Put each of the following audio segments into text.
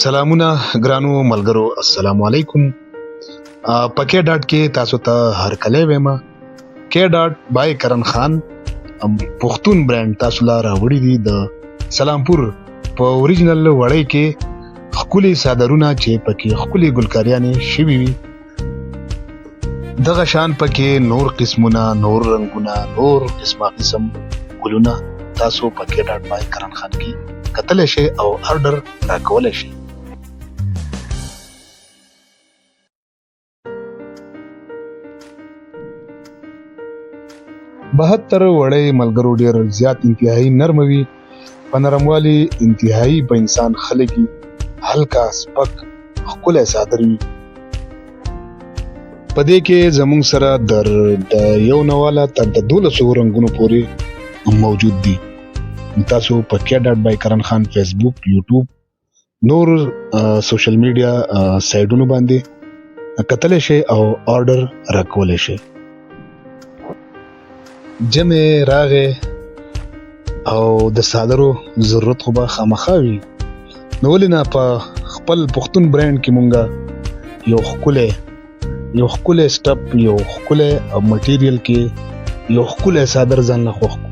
سلامونه ګرانو ملګرو، السلام علیکم. پکې ډاټ کې تاسو ته هرکلی ویمه. کې ډاټ بای کرن خان پښتون برانډ تاسو لا راوړي دي د سلامپور په اوریجنل وړۍ کې ښکلي صادرونه چې پکې ښکلي ګلکاریانې شوي وي. دغه شان پکې نور قسمونه، نور رنګونه، نور قسم ګلونه تاسو پکې ډاټ بای کرن خان کې کتلی شئ او آرډر راکولی شئ. بهتر وړۍ ملګرو ډېر زیات انتهایی نرم وي، په نرموالي انتهایی په انسان خلګي، هلکا سپک ښکلی صادر وي. په دې کې زموږ سره د یو نه واله تر د 1200 رنګونو پورې موجود دي. تاسو په کې ډاټ بای کرن خان فیسبوک، یوټیوب، نور سوشل میډیا سایټونو باندې کتلی شئ او آرډر راکولی شئ. جمع راغې او د صادرو ضرورت خو به خامخا وي، نو ولې نه په خپل پښتون برانډ کې مونږه یو ښکلی سټپ، یو ښکلی مټیریل کې یو ښکلی صادر ځان له خوښ کړو.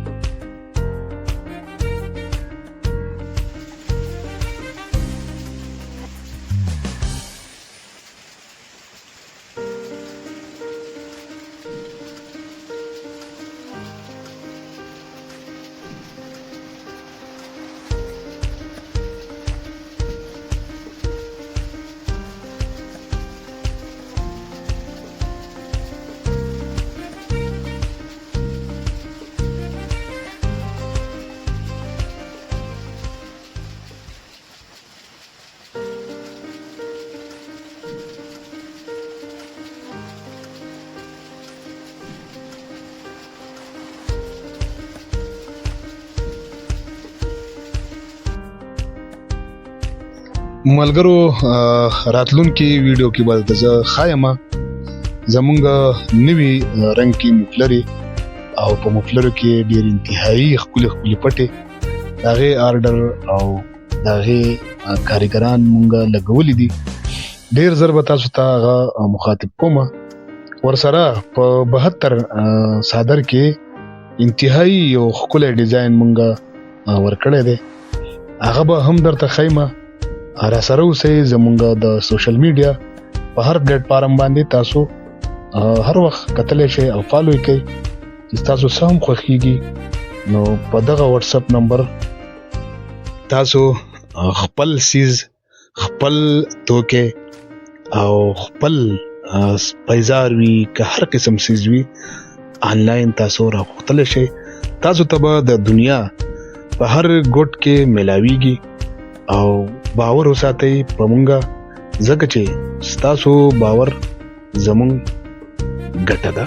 ملګرو راتلونکي ویډیو کې به زه ښایم زمونږ نوي رنګ کې مفلرې او په مفلرو کې ډېر انتهایی ښکلي پټې د هغې آرډر او د هغې کارګران مونږ لګولي دي. ډېر زر به تاسو ته هغه مخاطب کوم. ورسره په 72 صادر کې انتهایی یو ښکلی ډیزاین مونږ ورکړی دی، هغه به هم درته ښایم. را سره اوسئ زمونږ د سوشل میډیا په هر پلیټ فارم باندې تاسو هر وخت کتلی شئ او فالو یې کئ چې تاسو څه هم خوښیږي. نو په دغه واتساپ نمبر تاسو خپل سیز، خپل توکې او خپل پیزار وي که هر قسم سیز وي آنلاین تاسو راغوښتلی شئ. تاسو ته به د دنیا په هر ګوټ کې میلاویږي او باور وساتئ په مونږه، ځکه چې ستاسو باور زمونږ ګټه ده.